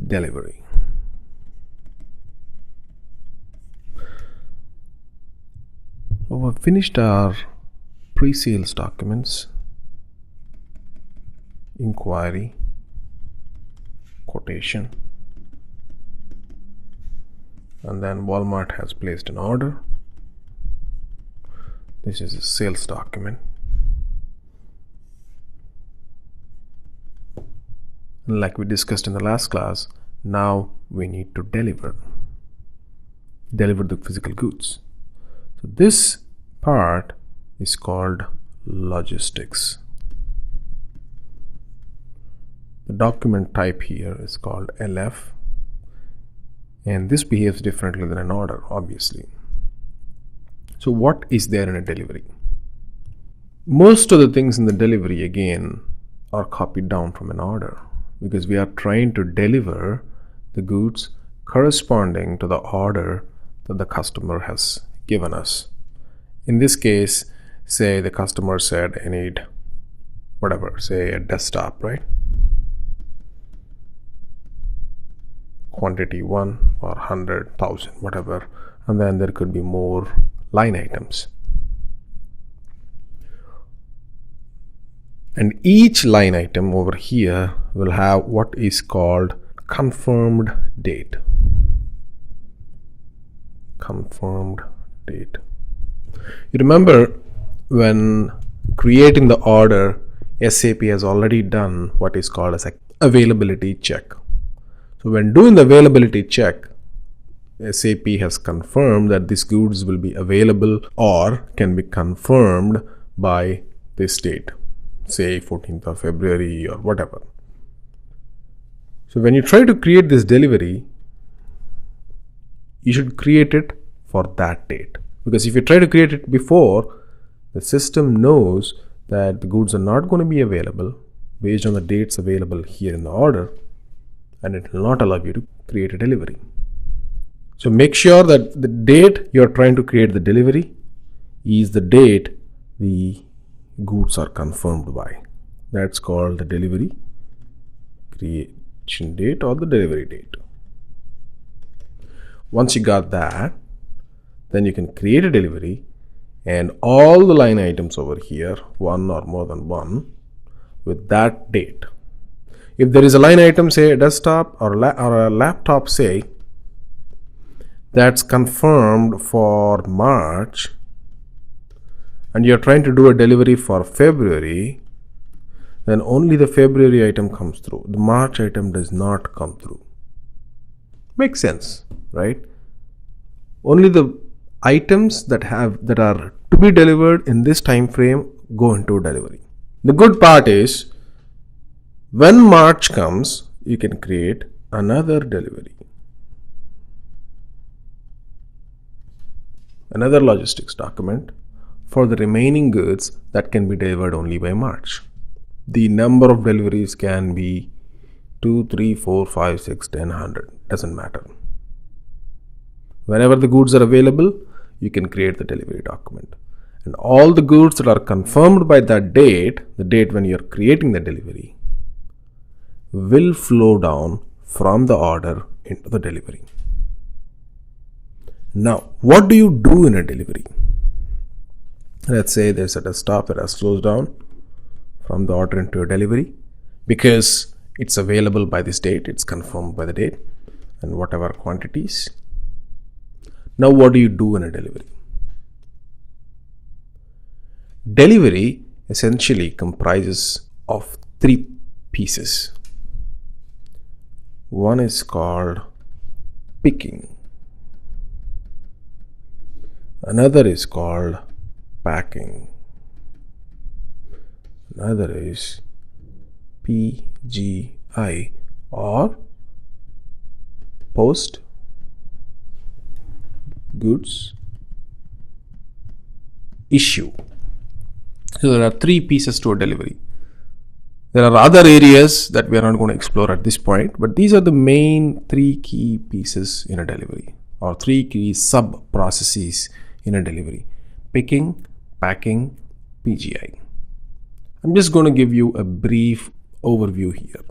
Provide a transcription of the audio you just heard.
delivery. We've finished our pre-sales documents, inquiry, quotation, and then Walmart has placed an order. This is a sales document. And like we discussed in the last class, now we need to deliver the physical goods. So this part is called logistics. The document type here is called LF, and this behaves differently than an order, obviously. So what is there in a delivery? Most of the things in the delivery again are copied down from an order, because we are trying to deliver the goods corresponding to the order that the customer has given us. In this case, say the customer said, I need whatever, say a desktop, right? Quantity 1 or 100,000, whatever, and then there could be more line items. And each line item over here will have what is called confirmed date. Confirmed date. You remember when creating the order, SAP has already done what is called as an availability check. So when doing the availability check, SAP has confirmed that these goods will be available or can be confirmed by this date, say 14th of February or whatever. So when you try to create this delivery, you should create it for that date. Because if you try to create it before, the system knows that the goods are not going to be available based on the dates available here in the order, and it will not allow you to create a delivery. So make sure that the date you are trying to create the delivery is the date the goods are confirmed by. That's called the delivery creation date or the delivery date. Once you got that, then you can create a delivery, and all the line items over here, one or more than one, with that date. If there is a line item, say a desktop or a laptop, say, that's confirmed for March, and you're trying to do a delivery for February, then only the February item comes through. The March item does not come through. Makes sense, right? Only the items that are to be delivered in this time frame go into delivery. The good part is, when March comes, you can create another delivery, another logistics document for the remaining goods that can be delivered only by March. The number of deliveries can be 2, 3, 4, 5, 6, 10, 100, doesn't matter. Whenever the goods are available, you can create the delivery document. And all the goods that are confirmed by that date, the date when you're creating the delivery, will flow down from the order into the delivery. Now, what do you do in a delivery? Let's say there's a desktop that has flows down from the order into a delivery because it's available by this date, it's confirmed by the date, and whatever quantities. Now, what do you do in a delivery? Delivery essentially comprises of three pieces. One is called picking. Another is called packing. Another is PGI or post goods issue. So there are three pieces to a delivery. There are other areas that we are not going to explore at this point, but these are the main three key pieces in a delivery, or three key sub processes in a delivery: picking, packing, PGI. I'm just going to give you a brief overview here.